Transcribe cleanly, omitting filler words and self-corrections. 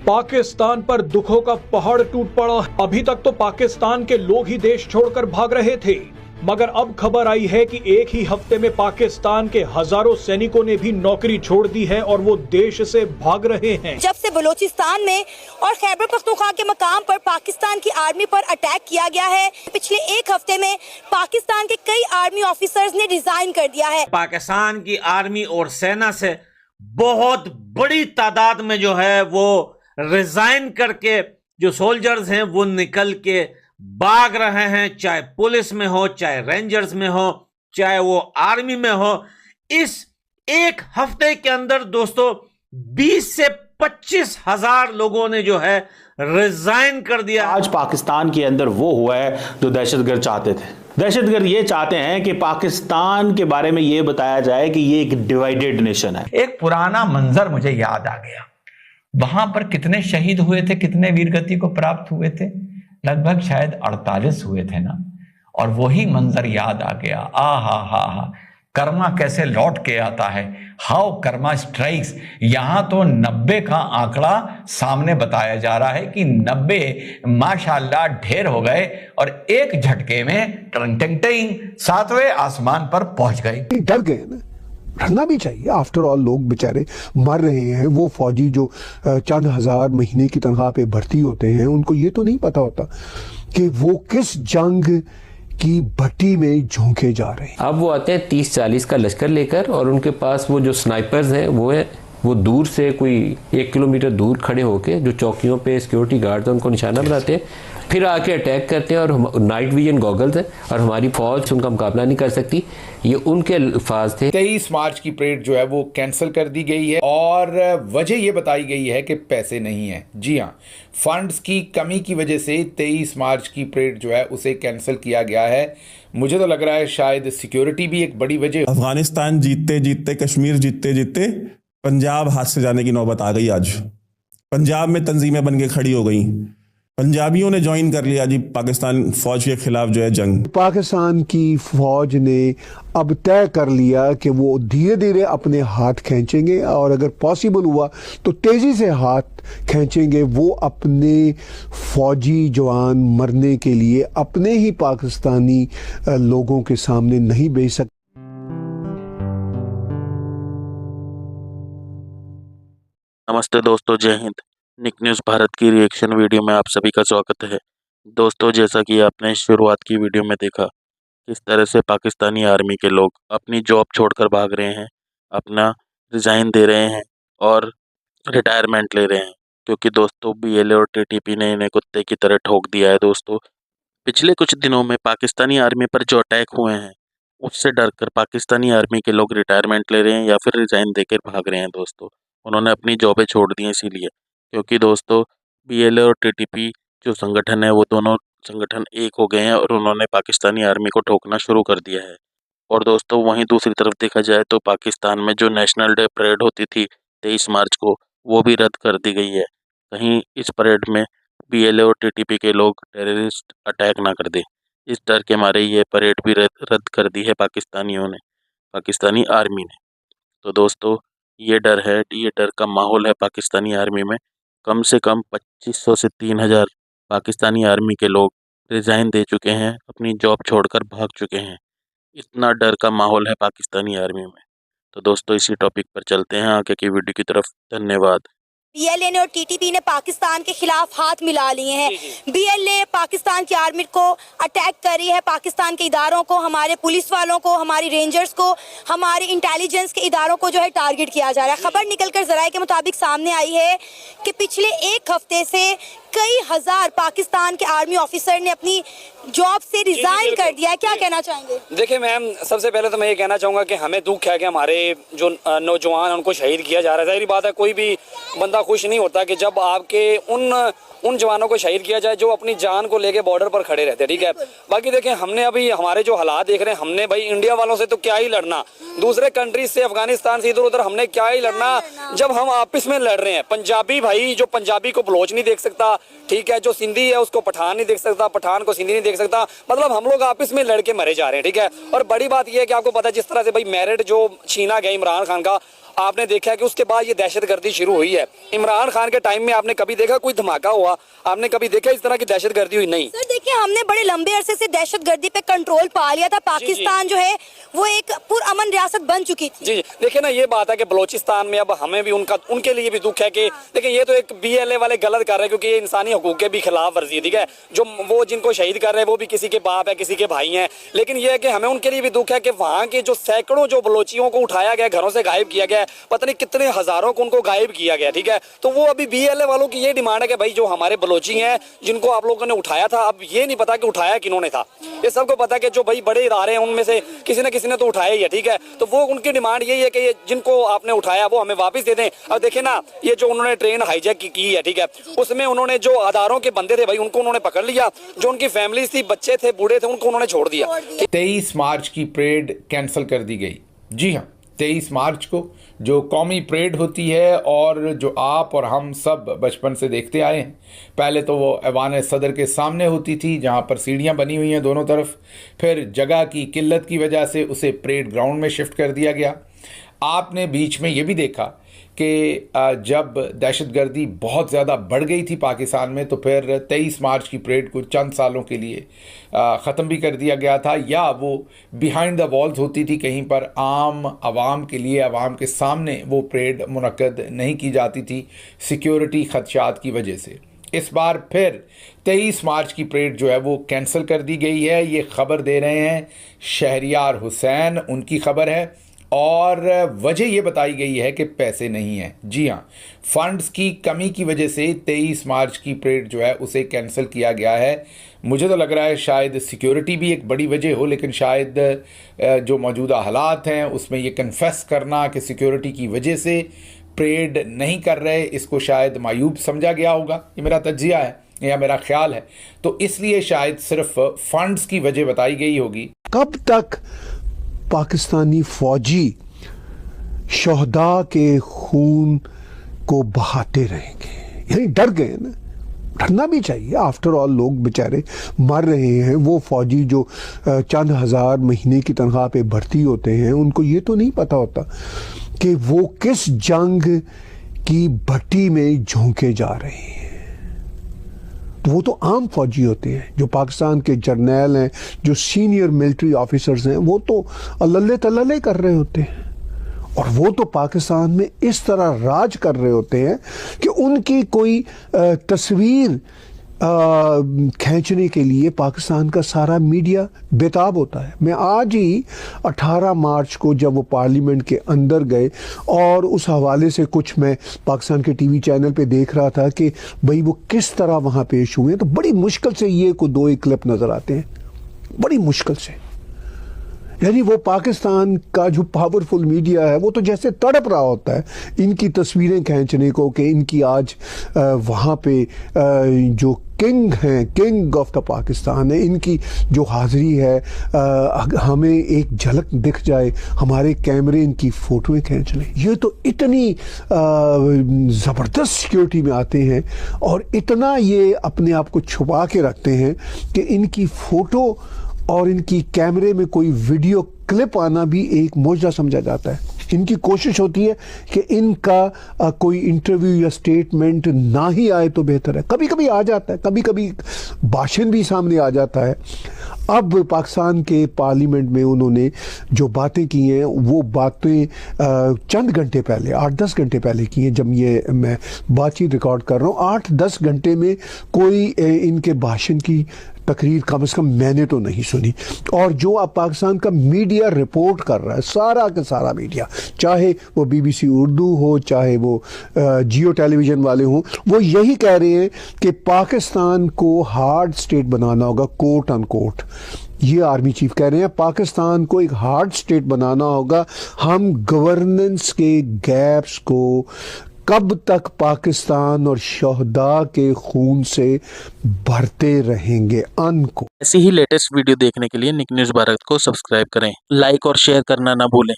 पाकिस्तान पर दुखों का पहाड़ टूट पड़ा। अभी तक तो पाकिस्तान के लोग ही देश छोड़कर भाग रहे थे, मगर अब खबर आई है कि एक ही हफ्ते में पाकिस्तान के हजारों सैनिकों ने भी नौकरी छोड़ दी है और वो देश से भाग रहे हैं। जब से बलूचिस्तान में और खैबर पख्तूनख्वा के मकाम पर पाकिस्तान की आर्मी पर अटैक किया गया है, पिछले एक हफ्ते में पाकिस्तान के कई आर्मी ऑफिसर्स ने रिजाइन कर दिया है। पाकिस्तान की आर्मी और सेना से बहुत बड़ी तादाद में जो है वो रिजाइन करके जो सोल्जर्स हैं वो निकल के भाग रहे हैं, चाहे पुलिस में हो, चाहे रेंजर्स में हो, चाहे वो आर्मी में हो। इस एक हफ्ते के अंदर दोस्तों 20 से 25 हजार लोगों ने जो है रिजाइन कर दिया। आज पाकिस्तान के अंदर वो हुआ है जो दहशतगर्द चाहते थे। दहशतगर्द ये चाहते हैं कि पाकिस्तान के बारे में ये बताया जाए कि ये एक डिवाइडेड नेशन है। एक पुराना मंजर मुझे याद आ गया, वहां पर कितने शहीद हुए थे, कितने वीरगति को प्राप्त हुए थे, लगभग शायद 48 हुए थे ना। और वही मंजर याद आ गया, हा, कर्मा कैसे लौट के आता है, हाउ कर्मा स्ट्राइक्स। यहां तो 90 का आंकड़ा सामने बताया जा रहा है कि 90 माशाल्लाह ढेर हो गए और एक झटके में टंग टंग टंग 7वें आसमान पर पहुंच गए। डर गए ना, डरना भी चाहिए। आफ्टर ऑल लोग बेचारे मर रहे हैं। वो फौजी जो चंद हजार महीने की तनख्वाह पे भर्ती होते हैं, उनको ये तो नहीं पता होता कि वो किस जंग की भट्टी में झोंके जा रहे हैं। अब वो आते हैं 30-40 का लश्कर लेकर और उनके पास वो जो स्नाइपर्स हैं वो दूर से कोई 1 किलोमीटर दूर खड़े होके जो चौकियों पे सिक्योरिटी गार्ड हैं उनको निशाना बनाते हैं, फिर आके अटैक करते हैं। और नाइट विजन गॉगल्स है और हमारी फौज उनका मुकाबला नहीं कर सकती, ये उनके अल्फाज थे। 23 मार्च की परेड जो है वो कैंसिल कर दी गई है और वजह ये बताई गई है कि पैसे नहीं है। जी हाँ, फंड्स की कमी की वजह से 23 मार्च की परेड जो है उसे कैंसिल किया गया है। मुझे तो लग रहा है शायद सिक्योरिटी भी एक बड़ी वजह। अफगानिस्तान जीतते जीतते, कश्मीर जीतते जीतते पंजाब हाथ से जाने की नौबत आ गई। आज पंजाब में तंजीमें बन के खड़ी हो गई, पंजाबियों ने ज्वाइन कर लिया जी पाकिस्तान फौज के खिलाफ जो है जंग। पाकिस्तान की फौज ने अब तय कर लिया कि वो धीरे धीरे अपने हाथ खींचेंगे और अगर पॉसिबल हुआ तो तेजी से हाथ खींचेंगे। वो अपने फौजी जवान मरने के लिए अपने ही पाकिस्तानी लोगों के सामने नहीं भेज सकते। नमस्ते दोस्तों, जय हिंद। निक न्यूज़ भारत की रिएक्शन वीडियो में आप सभी का स्वागत है। दोस्तों, जैसा कि आपने शुरुआत की वीडियो में देखा, किस तरह से पाकिस्तानी आर्मी के लोग अपनी जॉब छोड़कर भाग रहे हैं, अपना रिज़ाइन दे रहे हैं और रिटायरमेंट ले रहे हैं, क्योंकि दोस्तों बीएलए और टीटीपी ने इन्हें कुत्ते की तरह ठोक दिया है। दोस्तों, पिछले कुछ दिनों में पाकिस्तानी आर्मी पर जो अटैक हुए हैं उससे डरकर पाकिस्तानी आर्मी के लोग रिटायरमेंट ले रहे हैं या फिर रिज़ाइन देकर भाग रहे हैं। दोस्तों, उन्होंने अपनी जॉबें छोड़ दी हैं इसीलिए, क्योंकि दोस्तों बीएलए और टीटीपी जो संगठन है वो दोनों संगठन एक हो गए हैं और उन्होंने पाकिस्तानी आर्मी को ठोकना शुरू कर दिया है। और दोस्तों, वहीं दूसरी तरफ देखा जाए तो पाकिस्तान में जो नेशनल डे परेड होती थी 23 मार्च को, वो भी रद्द कर दी गई है। कहीं इस परेड में बीएलए और टीटीपी के लोग टेररिस्ट अटैक ना कर दे, इस डर के मारे ये परेड भी रद्द कर दी है पाकिस्तानियों ने, पाकिस्तानी आर्मी ने। तो दोस्तों, ये डर का माहौल है पाकिस्तानी आर्मी में। कम से कम 2500 से 3000 पाकिस्तानी आर्मी के लोग रिज़ाइन दे चुके हैं, अपनी जॉब छोड़कर भाग चुके हैं। इतना डर का माहौल है पाकिस्तानी आर्मी में। तो दोस्तों, इसी टॉपिक पर चलते हैं आगे की वीडियो की तरफ। धन्यवाद। बीएलए ने और टीटीपी ने पाकिस्तान के खिलाफ हाथ मिला लिए हैं। बीएलए पाकिस्तान की आर्मी को अटैक कर रही है, पाकिस्तान के इदारों को, हमारे पुलिस वालों को, हमारी रेंजर्स को, हमारे इंटेलिजेंस के इदारों को जो है टारगेट किया जा रहा है। खबर निकलकर जराये के मुताबिक सामने आई है कि पिछले एक हफ्ते से कई हजार पाकिस्तान के आर्मी ऑफिसर ने अपनी जॉब से रिजाइन कर दिया है। क्या कहना चाहेंगे? देखिए मैम, सबसे पहले तो मैं ये कहना चाहूँगा कि हमें दुख है कि हमारे जो नौजवान उनको शहीद किया जा रहा है। जाहिर बात है, कोई भी बंदा खुश नहीं होता कि जब आपके उन जवानों को शहीद किया जाए जो अपनी जान को लेके बॉर्डर पर खड़े रहते हैं। ठीक है, बाकी देखें, हमने अभी हमारे जो हालात देख रहे हैं, हमने भाई इंडिया वालों से तो क्या ही लड़ना, दूसरे कंट्रीज से, अफगानिस्तान से इधर उधर हमने क्या ही लड़ना जब हम आपस में लड़ रहे हैं। पंजाबी भाई, जो पंजाबी को बलोच नहीं देख सकता, ठीक है, जो सिंधी है उसको पठान नहीं देख सकता, पठान को सिंधी नहीं देख सकता, मतलब हम लोग आपस में लड़के मरे जा रहे हैं। ठीक है, और बड़ी बात यह है कि आपको पता है जिस तरह से भाई मेरिट जो छीना गया इमरान खान का, आपने देखा है कि उसके बाद ये दहशतगर्दी शुरू हुई है। इमरान खान के टाइम में आपने कभी देखा कोई धमाका हुआ? आपने कभी देखा इस तरह की दहशतगर्दी हुई? नहीं सर, देखिए हमने बड़े लंबे अरसे से दहशतगर्दी पे कंट्रोल पा लिया था। पाकिस्तान जो है वो एक पुरअमन रियासत बन चुकी थी। जी देखिए ना, ये बात है कि बलोचिस्तान में अब हमें भी उनके लिए भी दुख है कि देखिए ये तो एक BLA वाले गलत कर रहे हैं, क्योंकि ये इंसानी हकूक के भी खिलाफ वर्जी है। ठीक है, जो वो जिनको शहीद कर रहे हैं वो भी किसी के बाप है, किसी के भाई हैं, लेकिन ये है कि हमें उनके लिए भी दुख है कि वहाँ के जो सैकड़ों जो बलोचियों को उठाया गया, घरों से गायब किया गया, पता नहीं कितने हजारों को उनको गायब किया गया। ठीक है, तो वो अभी BLA वालों की ये डिमांड है कि भाई जो हमारे बलोची हैं जिनको आप लोगों ने उठाया था, अब ये नहीं पता कि उठाया किन्होंने था। ये सबको पता है कि जो भाई बड़े इदारे हैं उनमें से किसी न किसी ने तो उठाया ही है। ठीक है, तो वो उनकी डिमांड यही है कि ये जिनको आपने उठाया वो हमें वापस दे दें। अब देखिए ना, ये जो उन्होंने ट्रेन हाईजैक की है, ठीक है, उसमें उन्होंने जो अदारों के बंदे थे भाई उनको उन्होंने पकड़ लिया, जो उनकी फैमिली थी, बच्चे थे, बूढ़े थे, उनको उन्होंने छोड़ दिया। 23 मार्च की परेड कैंसिल कर दी गई। जी हाँ, 23 मार्च को जो कौमी परेड होती है और जो आप और हम सब बचपन से देखते आए हैं, पहले तो वो ऐवान सदर के सामने होती थी जहाँ पर सीढ़ियाँ बनी हुई हैं दोनों तरफ, फिर जगह की किल्लत की वजह से उसे परेड ग्राउंड में शिफ्ट कर दिया गया। आपने बीच में ये भी देखा कि जब दहशतगर्दी बहुत ज़्यादा बढ़ गई थी पाकिस्तान में, तो फिर 23 मार्च की परेड को चंद सालों के लिए ख़त्म भी कर दिया गया था, या वो बिहाइंड द वॉल्स होती थी, कहीं पर आम आवाम के लिए, आवाम के सामने वो परेड मुनक्कद नहीं की जाती थी सिक्योरिटी ख़दशात की वजह से। इस बार फिर 23 मार्च की परेड जो है वो कैंसिल कर दी गई है। ये ख़बर दे रहे हैं शहरियार हुसैन, उनकी ख़बर है, और वजह ये बताई गई है कि पैसे नहीं हैं। जी हाँ, फंड्स की कमी की वजह से 23 मार्च की परेड जो है उसे कैंसिल किया गया है। मुझे तो लग रहा है शायद सिक्योरिटी भी एक बड़ी वजह हो, लेकिन शायद जो मौजूदा हालात हैं उसमें ये कन्फेस करना कि सिक्योरिटी की वजह से परेड नहीं कर रहे, इसको शायद मायूब समझा गया होगा। ये मेरा तज्जिया है या मेरा ख्याल है, तो इसलिए शायद सिर्फ फंड्स की वजह बताई गई होगी। कब तक पाकिस्तानी फौजी शहदा के खून को बहाते रहेंगे? यानी डर गए ना, डरना भी चाहिए। आफ्टर ऑल लोग बेचारे मर रहे हैं। वो फौजी जो चंद हजार महीने की तनख्वाह पे भर्ती होते हैं, उनको ये तो नहीं पता होता कि वो किस जंग की भट्टी में झोंके जा रहे हैं। वो तो आम फौजी होते हैं। जो पाकिस्तान के जर्नैल हैं, जो सीनियर मिलिट्री ऑफिसर्स हैं, वो तो अल्लल्ले तल्लल्ले कर रहे होते हैं, और वो तो पाकिस्तान में इस तरह राज कर रहे होते हैं कि उनकी कोई तस्वीर खींचने के लिए पाकिस्तान का सारा मीडिया बेताब होता है। मैं आज ही 18 मार्च को जब वो पार्लियामेंट के अंदर गए, और उस हवाले से कुछ मैं पाकिस्तान के टीवी चैनल पे देख रहा था कि भाई वो किस तरह वहाँ पेश हुए, तो बड़ी मुश्किल से ये को दो एक क्लिप नज़र आते हैं, बड़ी मुश्किल से। यानी वो पाकिस्तान का जो पावरफुल मीडिया है वो तो जैसे तड़प रहा होता है इनकी तस्वीरें खींचने को, कि इनकी आज वहाँ पे जो किंग हैं, किंग ऑफ द पाकिस्तान है, इनकी जो हाज़िरी है, हमें एक झलक दिख जाए, हमारे कैमरे इनकी फ़ोटोएं खींच लें। ये तो इतनी ज़बरदस्त सिक्योरिटी में आते हैं और इतना ये अपने आप को छुपा के रखते हैं कि इनकी फ़ोटो और इनकी कैमरे में कोई वीडियो क्लिप आना भी एक मौजज़ा समझा जाता है। इनकी कोशिश होती है कि इनका कोई इंटरव्यू या स्टेटमेंट ना ही आए तो बेहतर है। कभी कभी आ जाता है, कभी कभी भाषण भी सामने आ जाता है। अब पाकिस्तान के पार्लियामेंट में उन्होंने जो बातें की हैं वो बातें चंद घंटे पहले, 8-10 घंटे पहले की हैं। जब ये मैं बातचीत रिकॉर्ड कर रहा हूँ, 8-10 घंटे में कोई इनके भाषण की तकरीर कम से कम मैंने तो नहीं सुनी। और जो अब पाकिस्तान का मीडिया रिपोर्ट कर रहा है, सारा का सारा मीडिया, चाहे वो BBC उर्दू हो, चाहे वो जियो टेलीविज़न वाले हों, वो यही कह रहे हैं कि पाकिस्तान को हार्ड स्टेट बनाना होगा, कोट अनकोट। ये आर्मी चीफ कह रहे हैं पाकिस्तान को एक हार्ड स्टेट बनाना होगा। हम गवर्नेंस के गैप्स को कब तक पाकिस्तान और शहदा के खून से भरते रहेंगे को। ऐसी ही लेटेस्ट वीडियो देखने के लिए निक न्यूज़ भारत को सब्सक्राइब करें, लाइक और शेयर करना ना भूलें।